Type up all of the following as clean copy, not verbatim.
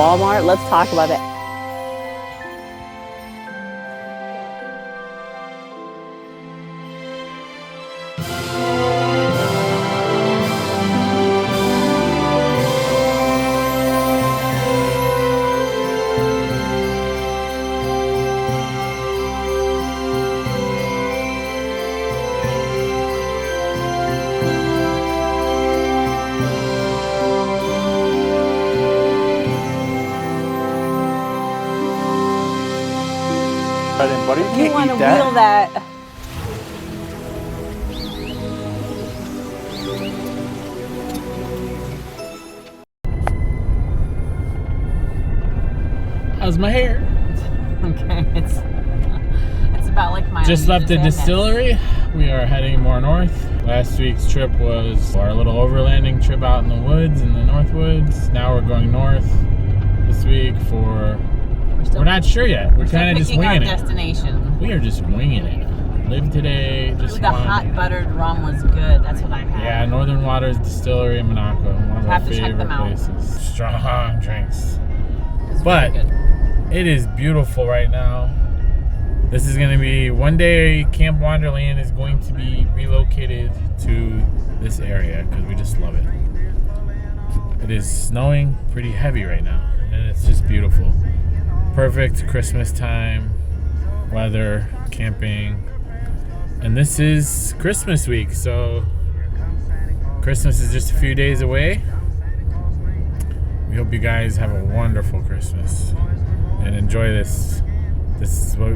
Walmart. Let's talk about it. Buddy, you You want to can't eat that. wheel that. How's my hair? Okay, it's about like my Just left the distillery. We are heading more north. Last week's trip was our little overlanding trip out in the woods, in the North Woods. Now we're going north this week for... We're not sure yet. We're kind of just winging it. Destination. We are just winging it. Live today. Just The hot buttered rum was good. That's what I had. Yeah, Northern Waters Distillery in Monaco. One of our favorite places. Strong drinks. But it is beautiful right now. This is going to be one day. Camp Wonderland is going to be relocated to this area because we just love it. It is snowing pretty heavy right now, and it's just beautiful. Perfect Christmas time, weather, camping, and this is Christmas week, so Christmas is just a few days away. We hope you guys have a wonderful Christmas and enjoy this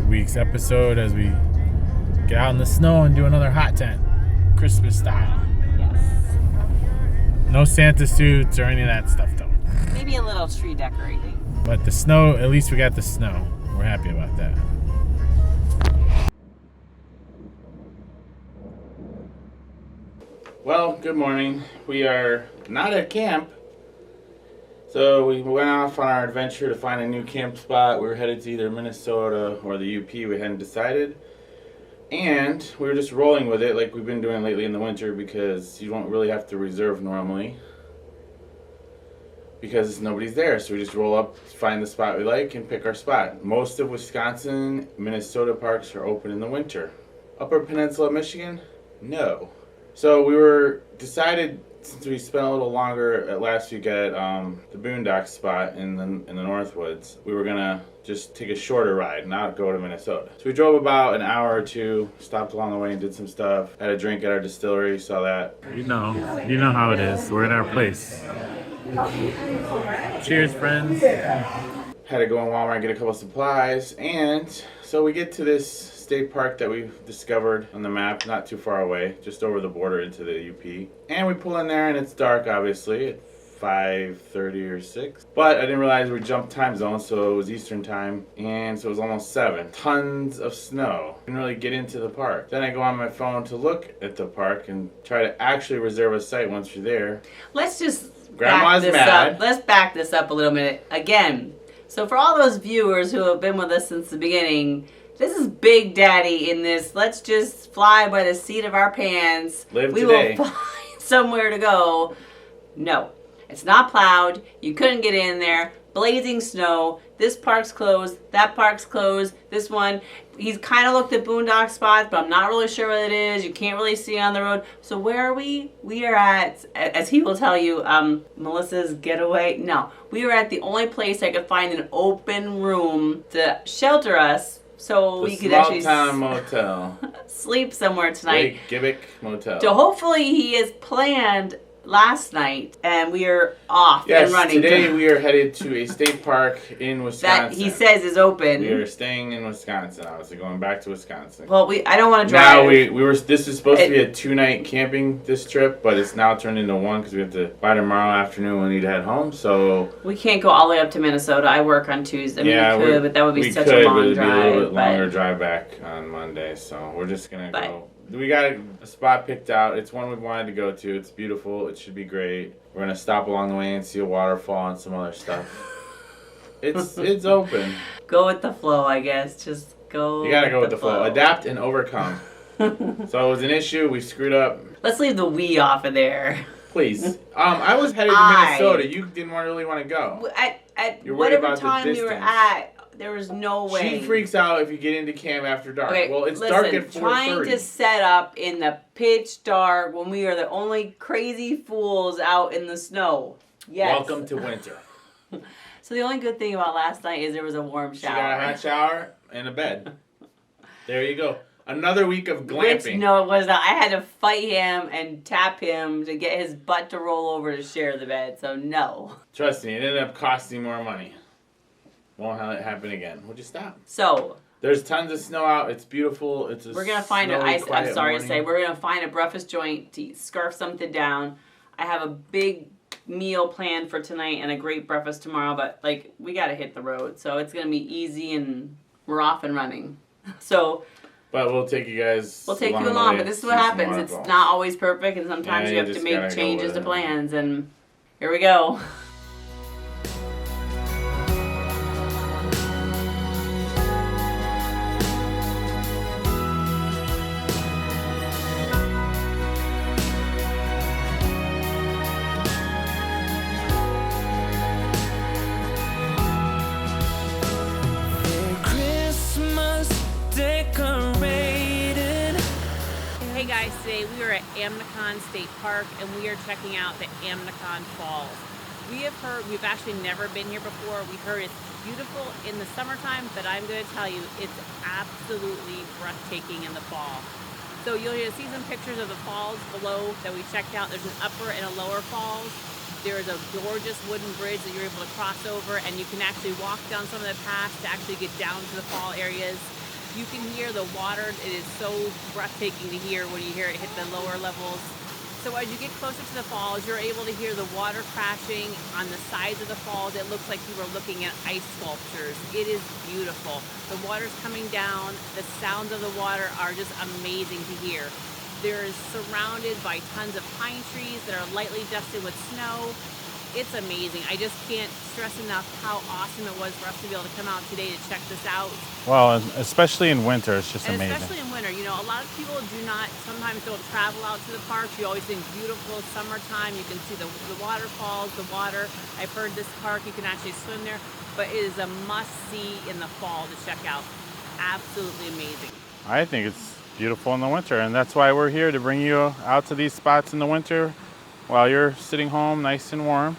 week's episode as we get out in the snow and do another hot tent, Christmas style. Yes. No Santa suits or any of that stuff though. Maybe a little tree decorating. But the snow, at least we got the snow. We're happy about that. Well, good morning. We are not at camp. So we went off on our adventure to find a new camp spot. We were headed to either Minnesota or the UP. We hadn't decided. And we were just rolling with it like we've been doing lately in the winter because you don't really have to reserve normally because nobody's there. So we just roll up, find the spot we like, and pick our spot. Most of Wisconsin, Minnesota parks are open in the winter. Upper Peninsula, Michigan, no. So we were decided, since we spent a little longer at last week at the Boondock spot in the Northwoods, we were gonna just take a shorter ride, not go to Minnesota. So we drove about an hour or two, stopped along the way and did some stuff. Had a drink at our distillery, saw that. You know how it is. We're at our place. Cheers, friends. Had to go in Walmart and get a couple supplies, and so we get to this state park that we've discovered on the map, not too far away, just over the border into the UP. And we pull in there, and it's dark, obviously, at 5:30 or 6. But I didn't realize we jumped time zones, so it was Eastern time, and so it was almost 7. Tons of snow. Didn't really get into the park. Then I go on my phone to look at the park and try to actually reserve a site once you're there. Let's just Grandma's back this mad. up. Let's back this up a little minute. Again, so for all those viewers who have been with us since the beginning, this is Big Daddy in this. Let's just fly by the seat of our pants. Live we today. will find somewhere to go. No, it's not plowed. You couldn't get in there. Blazing snow. This park's closed. That park's closed. This one, he's kind of looked at boondock spots, but I'm not really sure what it is. You can't really see on the road. So where are we? We are at, as he will tell you, Melissa's getaway. No, we are at the only place I could find an open room to shelter us, so we could actually Small Town Motel. sleep somewhere tonight. Gibbik Motel. So hopefully he has planned last night, and we are off Yes, and running. today we are headed to a state park in Wisconsin. That he says is open. We are staying in Wisconsin, obviously, going back to Wisconsin. Well, I don't want to drive. Now we were. This is supposed to be a 2-night camping this trip, but it's now turned into 1 because we have to. By tomorrow afternoon we need to head home. So we can't go all the way up to Minnesota. I work on Tuesday. I mean, yeah, we could, but that would be such a long It'd drive. be a little bit but longer drive back on Monday. So we're just gonna go. We got a spot picked out. It's one we wanted to go to. It's beautiful. It should be great. We're gonna stop along the way and see a waterfall and some other stuff. It's open. Go with the flow, I guess. Just go. You gotta go with the flow. Adapt and overcome. So it was an issue. We screwed up. Let's leave the we off of there. Please. I was headed to Minnesota. You didn't really want to go. At You're worried whatever about the time we were distance. at, there was no way. She freaks out if you get into camp after dark. Okay, well, it's listen, dark at 4:30. Trying to set up in the pitch dark when we are the only crazy fools out in the snow. Yes. Welcome to winter. So the only good thing about last night is there was a warm shower. She got a hot shower and a bed. There you go. Another week of glamping. Which, no, it was not. I had to fight him and tap him to get his butt to roll over to share the bed, so no. Trust me, it ended up costing more money. Won't have it happen again. Would you stop? So. There's tons of snow out. It's beautiful. We're going to find I'm sorry to say, we're going to find a breakfast joint to scarf something down. I have a big meal planned for tonight and a great breakfast tomorrow, but, like, we got to hit the road. So it's going to be easy and we're off and running. So. But we'll take you guys. We'll take you along, but this is what happens. It's not always perfect, and sometimes you have to make changes to plans, and here we go. Hey guys, today we are at Amnicon State Park and we are checking out the Amnicon Falls. We've actually never been here before. We heard it's beautiful in the summertime, but I'm going to tell you, it's absolutely breathtaking in the fall. So you'll see some pictures of the falls below that we checked out. There's an upper and a lower falls. There is a gorgeous wooden bridge that you're able to cross over, and you can actually walk down some of the paths to actually get down to the fall areas. You can hear the water. It is so breathtaking to hear when you hear it hit the lower levels. So as you get closer to the falls, you're able to hear the water crashing on the sides of the falls. It looks like you were looking at ice sculptures. It is beautiful. The water's coming down. The sounds of the water are just amazing to hear. There is surrounded by tons of pine trees that are lightly dusted with snow. It's amazing. I just can't stress enough how awesome it was for us to be able to come out today to check this out. Well, especially in winter, it's just amazing. Especially in winter. You know, a lot of people sometimes don't travel out to the parks. You always think beautiful summertime. You can see the waterfalls, the water. I've heard this park, you can actually swim there. But it is a must-see in the fall to check out. Absolutely amazing. I think it's beautiful in the winter, and that's why we're here, to bring you out to these spots in the winter while you're sitting home nice and warm.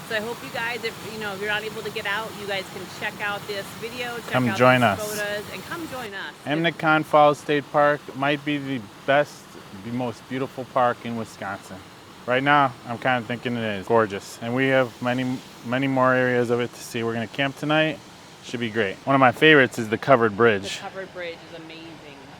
So I hope you guys, if you're not able to get out, you guys can check out this video, come join us. Photos, and come join us. Amnicon Falls State Park might be the best, the most beautiful park in Wisconsin. Right now, I'm kind of thinking it is gorgeous, and we have many more areas of it to see. We're going to camp tonight. Should be great. One of my favorites is the covered bridge. The covered bridge is amazing.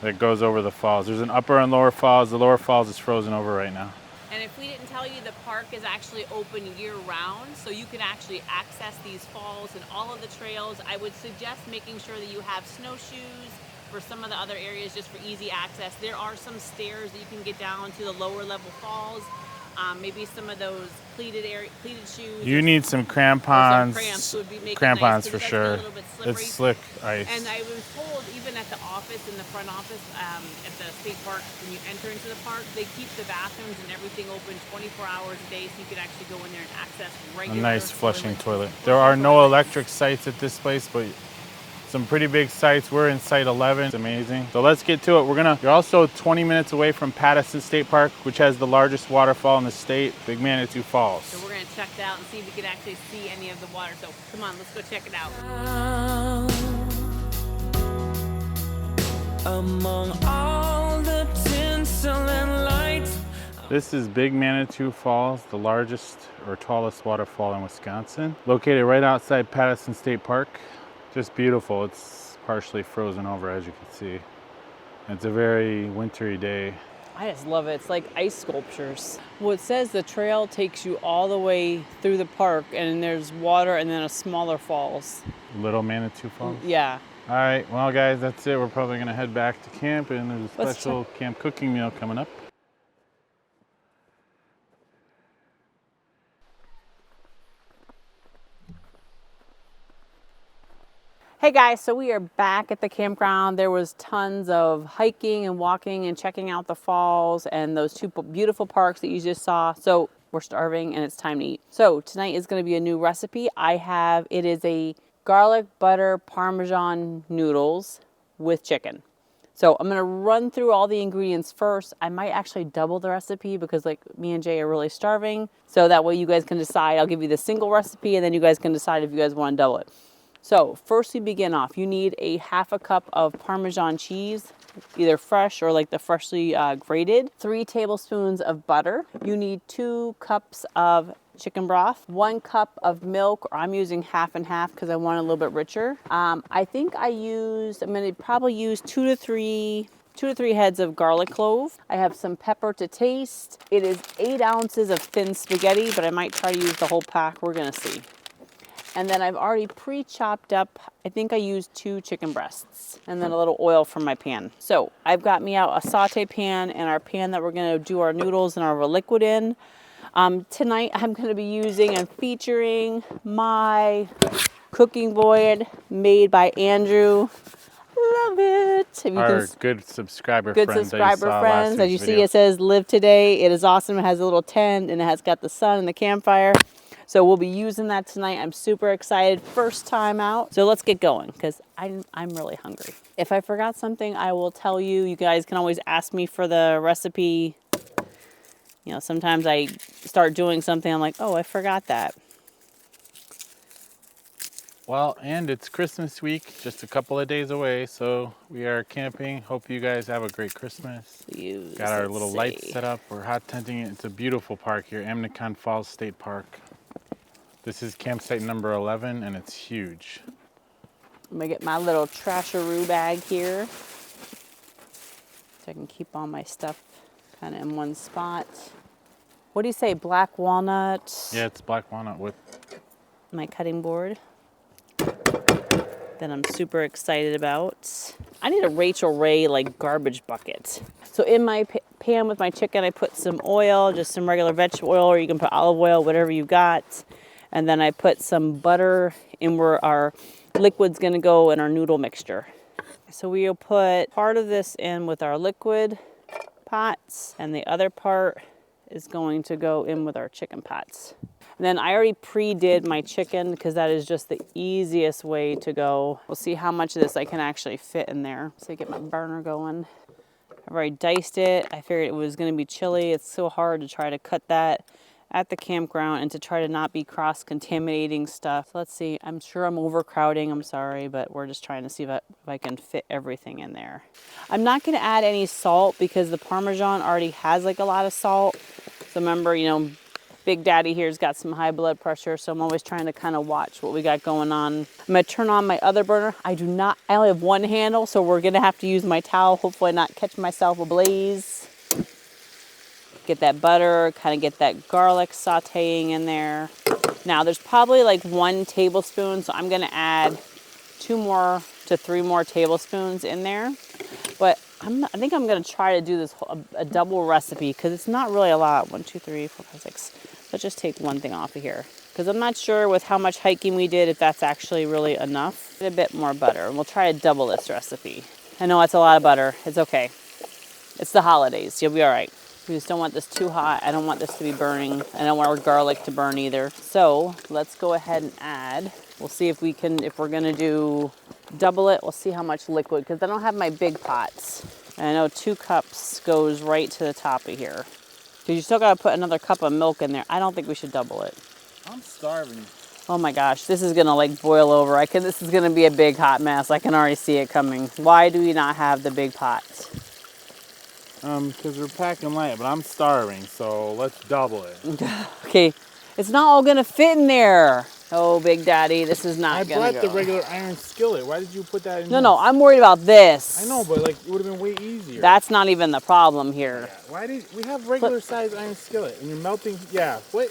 That goes over the falls. There's an upper and lower falls. The lower falls is frozen over right now. And if we didn't tell you, the park is actually open year-round, so you can actually access these falls and all of the trails. I would suggest making sure that you have snowshoes for some of the other areas just for easy access. There are some stairs that you can get down to the lower level falls. Maybe some of those pleated shoes. You need some crampons. Crampons for sure. It's slick ice. And I was told, even at the office, in the front office at the state park, when you enter into the park, they keep the bathrooms and everything open 24 hours a day, so you could actually go in there and access regular. A nice flushing toilet. There are no electric sites at this place, but some pretty big sites. We're in site 11. It's amazing. So let's get to it. You're also 20 minutes away from Pattison State Park, which has the largest waterfall in the state, Big Manitou Falls. So we're going to check it out and see if we can actually see any of the water. So come on, let's go check it out. Among all the tinsel and lights. This is Big Manitou Falls, the largest or tallest waterfall in Wisconsin. Located right outside Pattison State Park. Just beautiful. It's partially frozen over, as you can see. It's a very wintry day. I just love it. It's like ice sculptures. Well, it says the trail takes you all the way through the park, and there's water and then a smaller falls. Little Manitou Falls? Yeah. All right, well guys, that's it. We're probably gonna head back to camp, and there's a special camp cooking meal coming up. Hey guys, so we are back at the campground. There was tons of hiking and walking and checking out the falls and those two beautiful parks that you just saw. So we're starving and it's time to eat. So tonight is going to be a new recipe. It is a garlic butter Parmesan noodles with chicken. So I'm going to run through all the ingredients first. I might actually double the recipe because like me and Jay are really starving. So that way you guys can decide. I'll give you the single recipe and then you guys can decide if you guys want to double it. So first we begin off. You need a half a cup of Parmesan cheese, either fresh or like the freshly grated. 3 tablespoons of butter. You need 2 cups of chicken broth, 1 cup of milk, or I'm using half and half because I want it a little bit richer. I think I'm going to probably use 2 to 3 heads of garlic clove. I have some pepper to taste. It is 8 ounces of thin spaghetti, but I might try to use the whole pack. We're going to see. And then I've already pre-chopped up, I think I used 2 chicken breasts and then a little oil from my pan. So I've got me out a saute pan and our pan that we're gonna do our noodles and our liquid in. Tonight I'm gonna be using and featuring my cooking board made by Andrew. Love it. Our good subscriber friends. As you see, it says live today. It is awesome. It has a little tent and it has got the sun and the campfire. So we'll be using that tonight. I'm super excited. First time out. So let's get going because I'm really hungry. If I forgot something, I will tell you. You guys can always ask me for the recipe. You know, sometimes I start doing something. I'm like, oh, I forgot that. Well, and it's Christmas week, just a couple of days away. So we are camping. Hope you guys have a great Christmas. Got our little lights set up. We're hot tenting it. It's a beautiful park here, Amnicon Falls State Park. This is campsite number 11, and it's huge. I'm gonna get my little trasharoo bag here so I can keep all my stuff kind of in one spot. What do you say, black walnut? Yeah, it's black walnut with my cutting board that I'm super excited about. I need a Rachel Ray like garbage bucket. So in my pan with my chicken, I put some oil, just some regular vegetable oil, or you can put olive oil, whatever you got. And then I put some butter in where our liquid's gonna go in our noodle mixture. So we'll put part of this in with our liquid pots and the other part is going to go in with our chicken pots. And then I already pre-did my chicken because that is just the easiest way to go. We'll see how much of this I can actually fit in there. So I get my burner going. I've already diced it. I figured it was gonna be chili. It's so hard to try to cut that at the campground and to try to not be cross-contaminating stuff. Let's see, I'm sure I'm overcrowding, I'm sorry, but we're just trying to see if I can fit everything in there. I'm not gonna add any salt because the Parmesan already has like a lot of salt. So remember, you know, Big Daddy here's got some high blood pressure, so I'm always trying to kind of watch what we got going on. I'm gonna turn on my other burner. I only have one handle, so we're gonna have to use my towel, hopefully not catch myself ablaze. Get that butter, kind of get that garlic sauteing in there. Now there's probably like 1 tablespoon, so I'm gonna add 2 more to 3 more tablespoons in there. But I think I'm gonna try to do this a double recipe because it's not really a lot. 1, 2, 3, 4, 5, 6. Let's just take one thing off of here because I'm not sure with how much hiking we did if that's actually really enough. Get a bit more butter and we'll try to double this recipe. I know it's a lot of butter. It's okay. It's the holidays. You'll be all right. We just don't want this too hot. I don't want this to be burning. I don't want our garlic to burn either. So let's go ahead and add. We'll see if we're gonna do double it, we'll see how much liquid, because I don't have my big pots. And I know 2 cups goes right to the top of here. Because you still gotta put another cup of milk in there. I don't think we should double it. I'm starving. Oh my gosh, this is gonna like boil over. This is gonna be a big hot mess. I can already see it coming. Why do we not have the big pots? Because we're packing light, but I'm starving, so let's double it. Okay, it's not all gonna fit in there. Oh, Big Daddy, this is not gonna go. I brought the regular iron skillet. Why did you put that in? No, I'm worried about this. I know, but like it would have been way easier. That's not even the problem here. Yeah. Why did we have regular size iron skillet and you're melting? Yeah, what?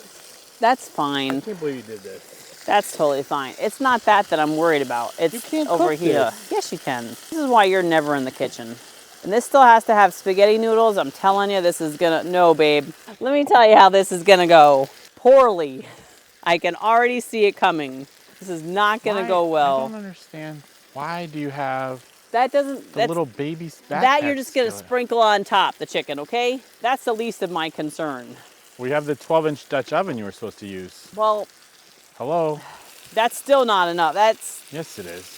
That's fine. I can't believe you did this. That's totally fine. It's not that I'm worried about. It's you can't over cook here. This. Yes, you can. This is why you're never in the kitchen. And this still has to have spaghetti noodles. I'm telling you, this is gonna, no, babe. Let me tell you how this is gonna go. Poorly. I can already see it coming. This is not gonna go well. I don't understand. Why do you have That doesn't. the little baby backpack That you're just gonna skillet? sprinkle on top the chicken, okay? That's the least of my concern. We have the 12-inch Dutch oven you were supposed to use. Well, Hello? that's still not enough. That's. Yes, it is.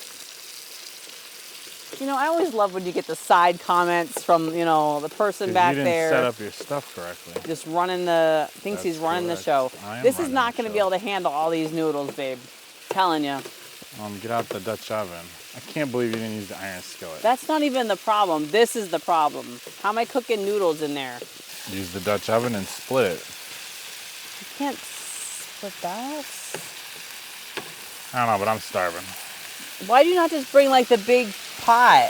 You know, I always love when you get the side comments from, you know, the person back you didn't there. set up your stuff correctly. Just thinks he's running the show. This is not going to be able to handle all these noodles, babe. Telling you. Get out the Dutch oven. I can't believe you didn't use the iron skillet. That's not even the problem. This is the problem. How am I cooking noodles in there? Use the Dutch oven and split it. You can't split that. I don't know, but I'm starving. Why do you not just bring like the big pot?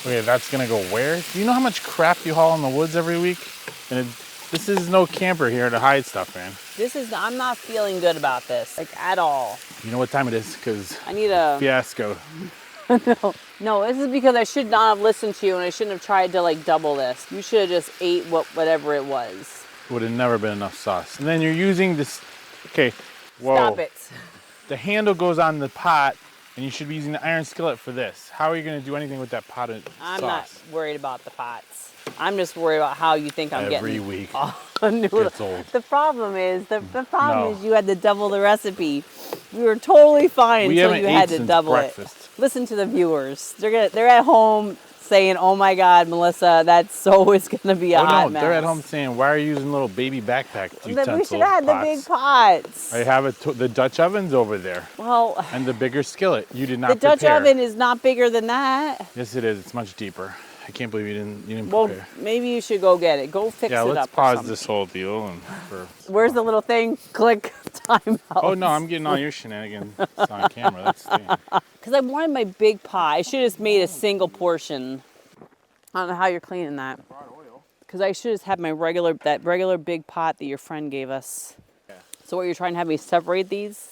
Okay, that's gonna go where? Do you know how much crap you haul in the woods every week? And this is no camper here to hide stuff, man. I'm not feeling good about this, like at all. You know what time it is? Because I need a fiasco. No, this is because I should not have listened to you and I shouldn't have tried to like double this. You should have just ate whatever it was. Would have never been enough sauce. And then you're using this, okay, whoa. Stop it. The handle goes on the pot and you should be using the iron skillet for this. How are you gonna do anything with that pot of I'm sauce? not worried about the pots. I'm just worried about how you think I'm Every getting week a noodle. gets old. The problem is No. you had to double the recipe. We were totally fine We until haven't you ate had to since double breakfast. it. Listen to the viewers. They're at home saying, "Oh my God, Melissa, that's always gonna be a hot mess." They're at home saying, "Why are you using little baby backpack utensils?" We should have had the big pots. I have the Dutch oven's over there. Well, and the bigger skillet. You did not the Dutch prepare. oven is not bigger than that. Yes, it is. It's much deeper. I can't believe you didn't Well, prepare. maybe you should go get it. Go fix it up. Yeah, let's or pause something. this whole deal Where's the little thing? Click time out. Oh no, I'm getting all your shenanigans on camera. That's the thing. Because I wanted my big pot. I should have just made a single portion. I don't know how you're cleaning that. Because I should have had my regular big pot that your friend gave us. Yeah. So what, you're trying to have me separate these?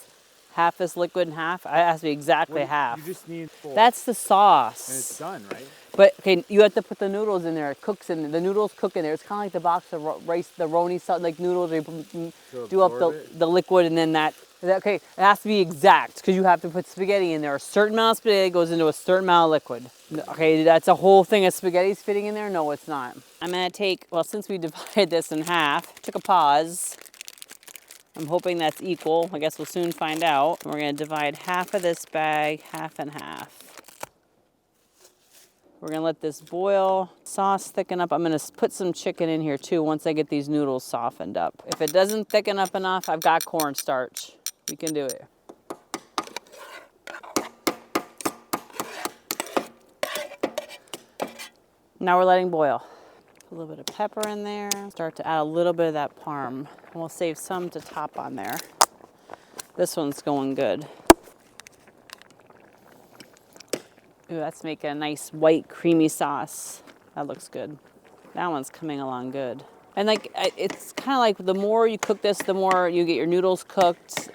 Half this liquid and half? It has to be exactly half. You just need full. That's the sauce. And it's done, right? But okay, you have to put the noodles in there. It cooks in there. The noodles cook in there. It's kind of like the box of rice, the roni like noodles. Where you do up the liquid and then that. Okay, it has to be exact because you have to put spaghetti in there. A certain amount of spaghetti goes into a certain amount of liquid. Okay, that's a whole thing of spaghetti's fitting in there? No, it's not. I'm gonna take, well, since we divided this in half, took a pause. I'm hoping that's equal. I guess we'll soon find out. We're gonna divide half of this bag, half and half. We're gonna let this boil, sauce thicken up. I'm gonna put some chicken in here too once I get these noodles softened up. If it doesn't thicken up enough, I've got cornstarch. We can do it. Now we're letting boil. A little bit of pepper in there. Start to add a little bit of that parm. And we'll save some to top on there. This one's going good. Ooh, that's making a nice white creamy sauce. That looks good. That one's coming along good. And like, it's kind of like the more you cook this, the more you get your noodles cooked.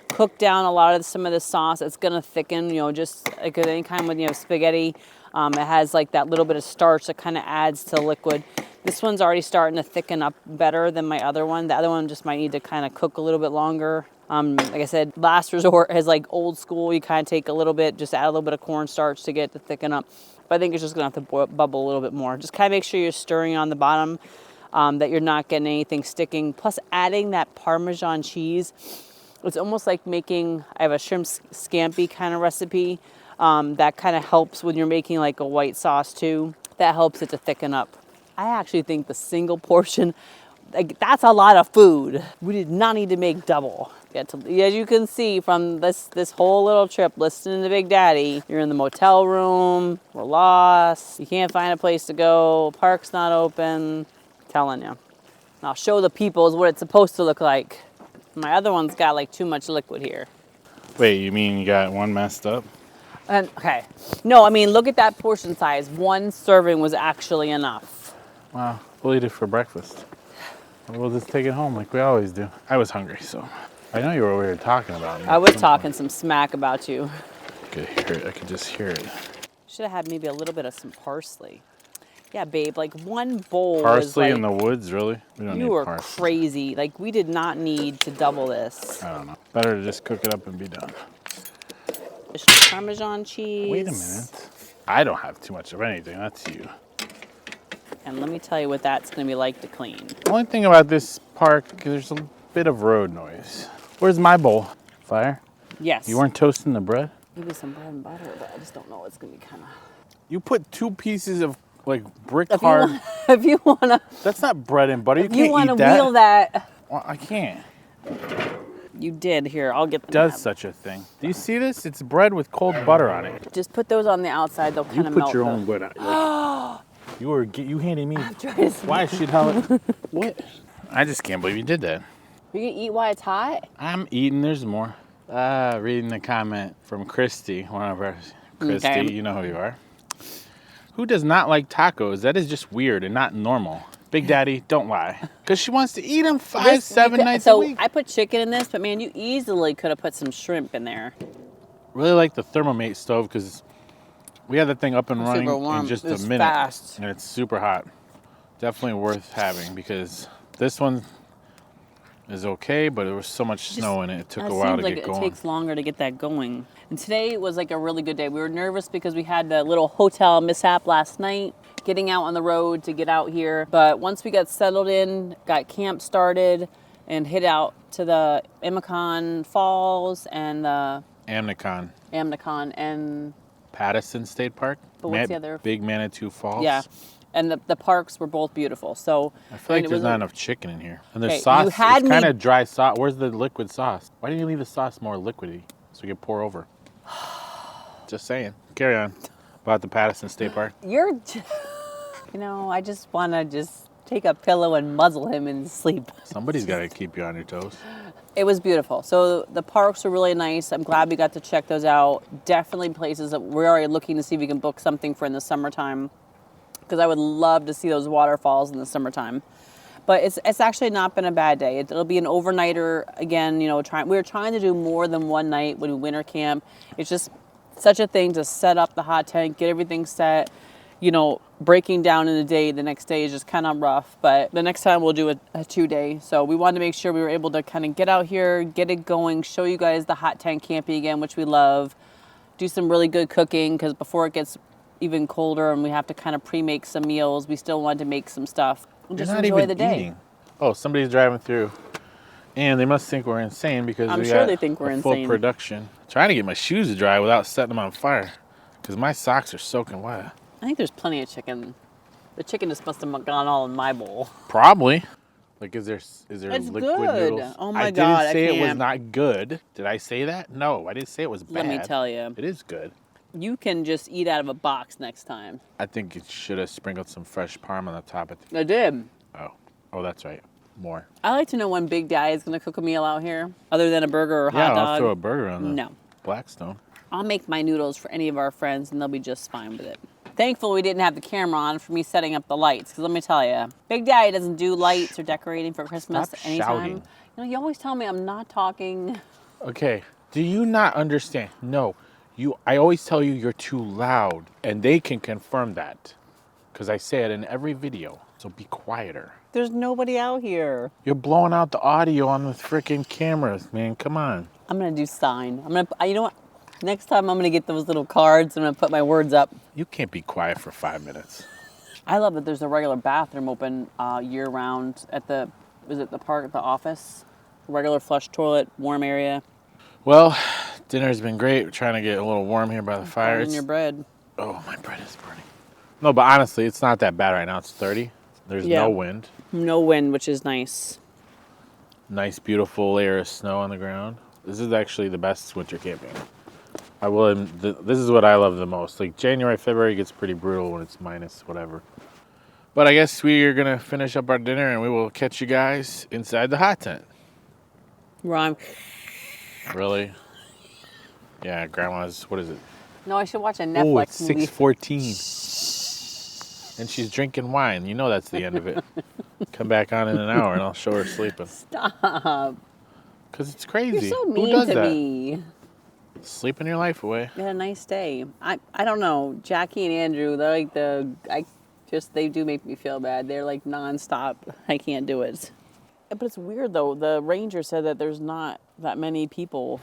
Cook down a lot of some of the sauce. It's gonna thicken, you know, just like any kind with, you know, spaghetti. It has like that little bit of starch that kind of adds to the liquid. This one's already starting to thicken up better than my other one. The other one just might need to kind of cook a little bit longer. Like I said, last resort is like old school. You kind of take a little bit, just add a little bit of cornstarch to get it to thicken up. But I think it's just gonna have to bubble a little bit more. Just kind of make sure you're stirring on the bottom, that you're not getting anything sticking. Plus adding that Parmesan cheese. It's almost like making, I have a shrimp scampi kind of recipe. That kind of helps when you're making like a white sauce too. That helps it to thicken up. I actually think the single portion, like, that's a lot of food. We did not need to make double. As you can see from this whole little trip, listening to Big Daddy, you're in the motel room, we're lost, you can't find a place to go, park's not open. I'm telling you. I'll show the people what it's supposed to look like. My other one's got like too much liquid here. Wait, you mean you got one messed up? And okay, no, I mean, look at that portion size. One serving was actually enough. Wow, we'll eat it for breakfast. We'll just take it home like we always do. I was hungry, so I know you were over here talking about me. I was talking some smack about you. I could hear it. I could just hear it. Should have had maybe a little bit of some parsley. Yeah, babe, like one bowl. Parsley was like, in the woods, really? We don't need you were parsley. crazy. Like, we did not need to double this. I don't know. Better to just cook it up and be done. Parmesan cheese. Wait a minute. I don't have too much of anything. That's you. And let me tell you what that's going to be like to clean. The only thing about this park, there's a bit of road noise. Where's my bowl? Fire? Yes. You weren't toasting the bread? Maybe some bread and butter, but I just don't know. It's going to be kind of... You put 2 pieces of like brick hard. If you want to... That's not bread and butter. You can't eat that. You want to wheel that... Well, I can't. You did. Here, I'll get them. Does such a thing. Do you see this? It's bread with cold butter on it. Just put those on the outside. They'll kind of melt. You put your own bread out. You handed me. Why should what? I just can't believe you did that. You gonna eat while it's hot? I'm eating. There's more. Reading the comment from Christy, one of our Christy. Okay. You know who you are. Who does not like tacos? That is just weird and not normal. Big Daddy, don't lie. Because she wants to eat them 5-7 nights a week. So I put chicken in this, but man, you easily could have put some shrimp in there. Really like the Thermomate stove because we had that thing up and running in just a minute. Fast. And it's super hot. Definitely worth having because this one is okay, but there was so much snow in it. It took a while to get going. It takes longer to get that going. And today was like a really good day. We were nervous because we had the little hotel mishap last night, getting out on the road to get out here. But once we got settled in, got camp started, and hit out to the Amnicon Falls and the... Amnicon and... Patterson State Park. But what's the other? Big Manitou Falls. Yeah. And the parks were both beautiful. So I feel like there's not enough chicken in here. And there's sauce. It's kind of dry sauce. Where's the liquid sauce? Why didn't you leave the sauce more liquidy so we could pour over? Just saying. Carry on. About the Patterson State Park. I just want to take a pillow and muzzle him and sleep. Somebody's got to keep you on your toes. It was beautiful. So the parks were really nice. I'm glad we got to check those out. Definitely places that we're already looking to see if we can book something for in the summertime. Because I would love to see those waterfalls in the summertime. But it's actually not been a bad day. It'll be an overnighter again. We were trying to do more than one night when we winter camp. It's just such a thing to set up the hot tent, get everything set. Breaking down in a day the next day is just kind of rough. But the next time we'll do a 2-day. So we wanted to make sure we were able to kind of get out here, get it going, show you guys the hot tent camping again, which we love. Do some really good cooking because before it gets even colder and we have to kind of pre-make some meals, we still wanted to make some stuff. Just enjoy the day. Eating. Oh, somebody's driving through. And they must think we're insane because I'm sure they think we're full insane. Production. Trying to get my shoes to dry without setting them on fire because my socks are soaking wet. I think there's plenty of chicken. The chicken just must have gone all in my bowl. Probably. Like, is there it's liquid good. noodles? Oh my God! I didn't say it was not good. Did I say that? No, I didn't say it was bad. Let me tell you. It is good. You can just eat out of a box next time. I think you should have sprinkled some fresh parm on the top. I did. Oh, that's right. More. I like to know when Big Daddy is going to cook a meal out here, other than a burger or hot dog. Yeah, I'll throw a burger on the Blackstone. I'll make my noodles for any of our friends, and they'll be just fine with it. Thankfully, we didn't have the camera on for me setting up the lights, because let me tell you, Big Daddy doesn't do lights or decorating for Christmas anytime. Shouting. You always tell me I'm not talking. Okay, do you not understand? No, I always tell you you're too loud, and they can confirm that, because I say it in every video, so be quieter. There's nobody out here. You're blowing out the audio on the freaking cameras, man. Come on. I'm going to do sign. You know what? Next time I'm going to get those little cards. I'm going to put my words up. You can't be quiet for 5 minutes. I love that there's a regular bathroom open year round at the park, at the office. Regular flush toilet, warm area. Well, dinner's been great. We're trying to get a little warm here by the fire. Burning your bread. Oh, my bread is burning. No, but honestly, it's not that bad right now. It's 30. There's no wind. No wind, which is nice. Nice, beautiful layer of snow on the ground. This is actually the best winter camping. This is what I love the most. Like January, February gets pretty brutal when it's minus whatever. But I guess we are going to finish up our dinner and we will catch you guys inside the hot tent. Wrong. Really? Yeah, Grandma's, what is it? No, I should watch a Netflix movie. 6:14. And she's drinking wine. You know that's the end of it. Come back on in an hour and I'll show her sleeping. Stop. Because it's crazy. You're so mean to me. Sleeping your life away. You had a nice day. I don't know. Jackie and Andrew, they're like they do make me feel bad. They're like nonstop. I can't do it. But it's weird though. The ranger said that there's not that many people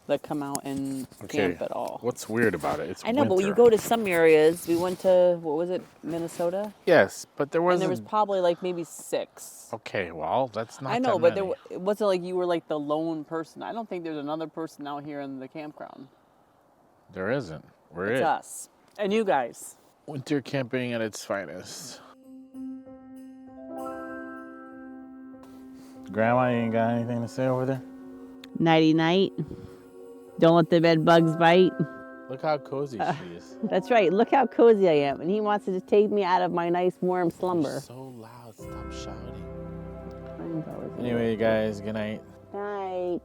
that come out and camp at all. What's weird about it? It's I know, winter. but when you go to some areas, we went to, what was it, Minnesota? Yes, but there wasn't. And there was probably like maybe 6. Okay, well, that's not. I know, that but many. it wasn't like you were like the lone person. I don't think there's another person out here in the campground. There isn't. We're It's us. And you guys. Winter camping at its finest. Grandma, you ain't got anything to say over there? Nighty night. Don't let the bed bugs bite. Look how cozy she is. That's right. Look how cozy I am. And he wants to just take me out of my nice warm slumber. You're so loud. Stop shouting. Anyway, you guys, good night. Night.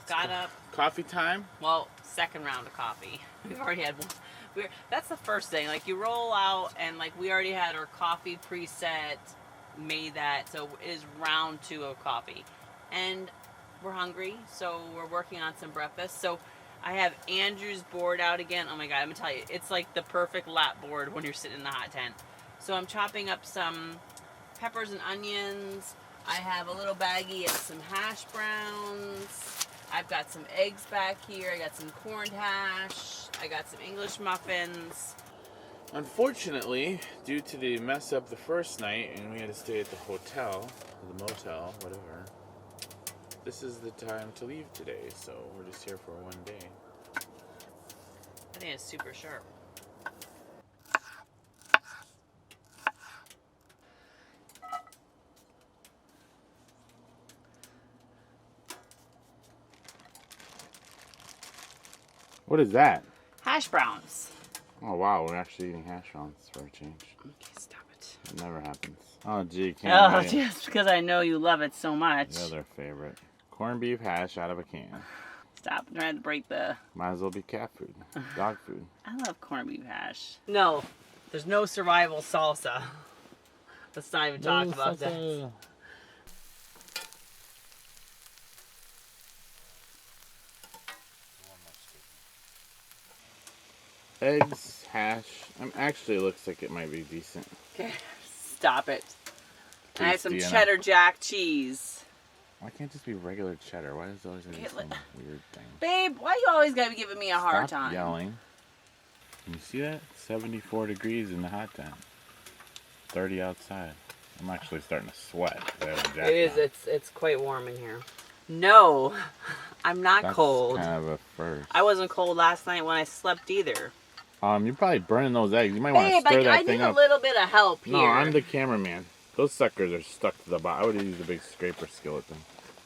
Got up. Coffee time? Well, second round of coffee. We've already had one. That's the first thing. Like, you roll out and like we already had our coffee preset, made that. So it is round 2 of coffee. And we're hungry, so we're working on some breakfast. So I have Andrew's board out again. Oh my God, I'm gonna tell you, it's like the perfect lap board when you're sitting in the hot tent. So I'm chopping up some peppers and onions. I have a little baggie of some hash browns. I've got some eggs back here. I got some corned hash. I got some English muffins. Unfortunately, due to the mess up the first night and we had to stay at the hotel, or the motel, whatever, this is the time to leave today, so we're just here for one day. I think it's super sharp. What is that? Hash browns. Oh wow, we're actually eating hash browns for a change. Okay, stop it. It never happens. Oh gee, can't Oh, wait. just because I know you love it so much. The other favorite. Corned beef hash out of a can. Stop trying to break the... Might as well be cat food. Dog food. I love corned beef hash. No, there's no survival salsa. Let's not even talk about that. Eggs, hash. Actually, it looks like it might be decent. Okay, stop it. And I have some Tasty cheddar enough. jack cheese. Why can't it just be regular cheddar? Why does it always have to be some weird thing? Babe, why you always gotta be giving me a hard Stop time? yelling. Can you see that? 74 degrees in the hot tent. 30 outside. I'm actually starting to sweat. I have a jacket It is. on. It's quite warm in here. No, I'm not That's cold. kind of a first. I wasn't cold last night when I slept either. You're probably burning those eggs. You might want to Babe, stir I that thing need a up. little bit of help here. No, I'm the cameraman. Those suckers are stuck to the bottom. I would have used a big scraper skillet thing.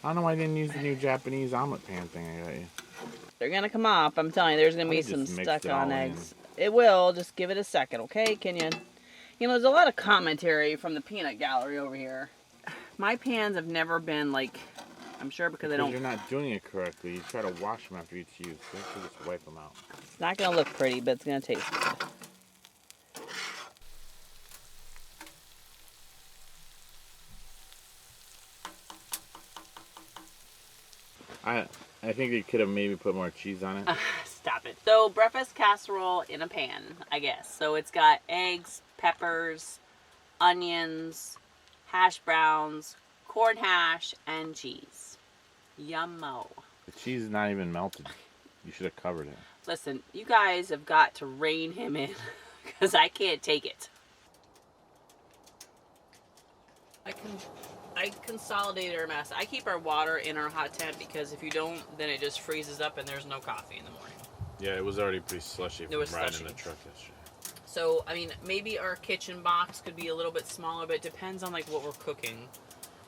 I don't know why I didn't use the new Japanese omelet pan thing I got you. They're gonna come off. I'm telling you, there's gonna be I some just mixed stuck it on all eggs. It will. Just give it a second, okay, Kenyon? You know, there's a lot of commentary from the peanut gallery over here. My pans have never been like, I'm sure because I don't. You're not doing it correctly. You try to wash them after each use. You have to just wipe them out. It's not gonna look pretty, but it's gonna taste good. I think you could have maybe put more cheese on it. Stop it. So, breakfast casserole in a pan, I guess. So, it's got eggs, peppers, onions, hash browns, corned hash, and cheese. Yummo. The cheese is not even melted. You should have covered it. Listen, you guys have got to rein him in because I can't take it. I consolidated our mess. I keep our water in our hot tent because if you don't, then it just freezes up and there's no coffee in the morning. Yeah, it was already pretty slushy from riding slushy. in the truck yesterday. So, I mean, maybe our kitchen box could be a little bit smaller, but it depends on, like, what we're cooking.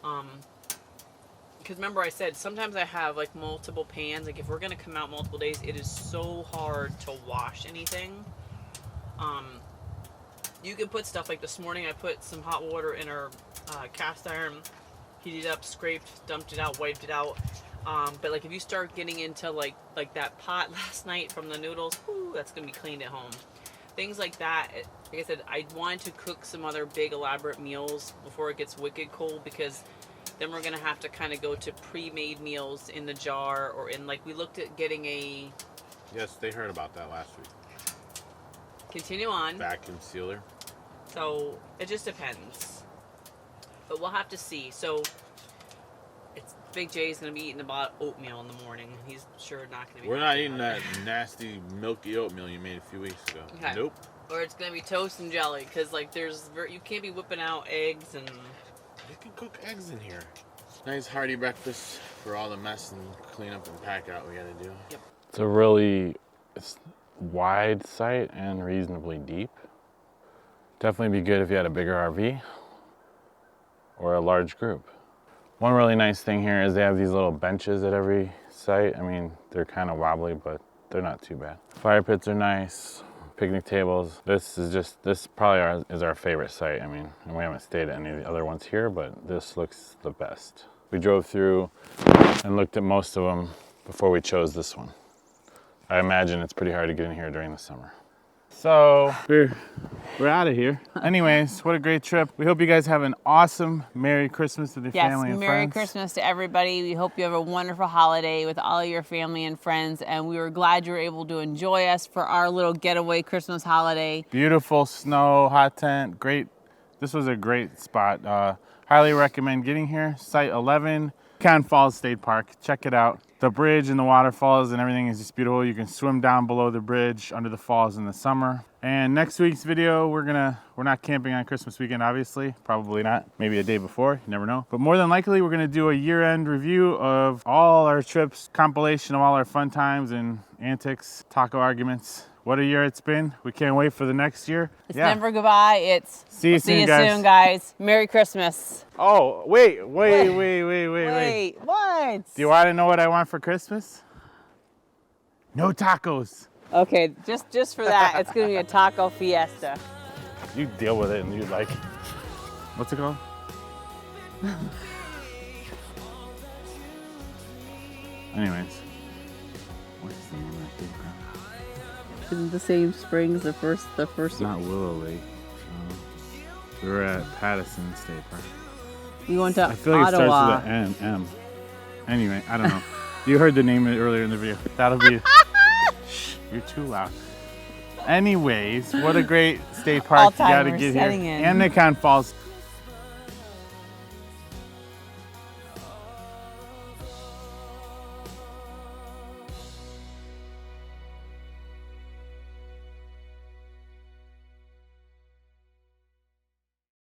Because remember I said, sometimes I have, like, multiple pans. Like, if we're going to come out multiple days, it is so hard to wash anything. You can put stuff, like this morning I put some hot water in our cast iron, heated up, scraped, dumped it out, wiped it out. But like if you start getting into like that pot last night from the noodles, whoo, that's gonna be cleaned at home. Things like that. Like I said, I wanted to cook some other big elaborate meals before it gets wicked cold because then we're gonna have to kind of go to pre-made meals in the jar or in like we looked at getting a. Yes, they heard about that last week. Continue on. Vacuum sealer. So it just depends. But we'll have to see. So Big J's gonna be eating about oatmeal in the morning. He's sure not gonna be. We're not eating that nasty milky oatmeal you made a few weeks ago. Okay. Nope. Or it's gonna be toast and jelly, cause like you can't be whipping out eggs and. You can cook eggs in here. Nice hearty breakfast for all the mess and clean up and pack out we gotta do. Yep. It's a really wide site and reasonably deep. Definitely be good if you had a bigger RV or a large group. One really nice thing here is they have these little benches at every site. I mean, they're kind of wobbly, but they're not too bad. Fire pits are nice, picnic tables. This probably is our favorite site. I mean, and we haven't stayed at any of the other ones here, but this looks the best. We drove through and looked at most of them before we chose this one. I imagine it's pretty hard to get in here during the summer. So we're out of here. Anyways, what a great trip. We hope you guys have an awesome Merry Christmas with your family and friends. Yes, Merry Christmas to everybody. We hope you have a wonderful holiday with all your family and friends, and we were glad you were able to enjoy us for our little getaway Christmas holiday. Beautiful snow, hot tent, great. This was a great spot. Highly recommend getting here. Site 11, Amnicon Falls State Park. Check it out. The bridge and the waterfalls and everything is just beautiful. You can swim down below the bridge under the falls in the summer. And next week's video, we're not camping on Christmas weekend, obviously. Probably not. Maybe a day before, you never know. But more than likely, we're gonna do a year-end review of all our trips, compilation of all our fun times and antics, taco arguments. What a year it's been. We can't wait for the next year. It's never goodbye. It's see you soon, guys. Merry Christmas. Oh, wait. Wait, what? Do you want to know what I want for Christmas? No tacos. Okay, just for that, it's gonna be a taco fiesta. You deal with it and you like. What's it called? Anyways, what's the name of that campground? Isn't the same springs the first? It's not Willow Lake. We were at Pattison State Park. We went to I feel like Ottawa. it starts with an M. Anyway, I don't know. You heard the name earlier in the video. That'll be. Shh, you're too loud. Anyways, what a great state park. You gotta get here. Amnicon Falls.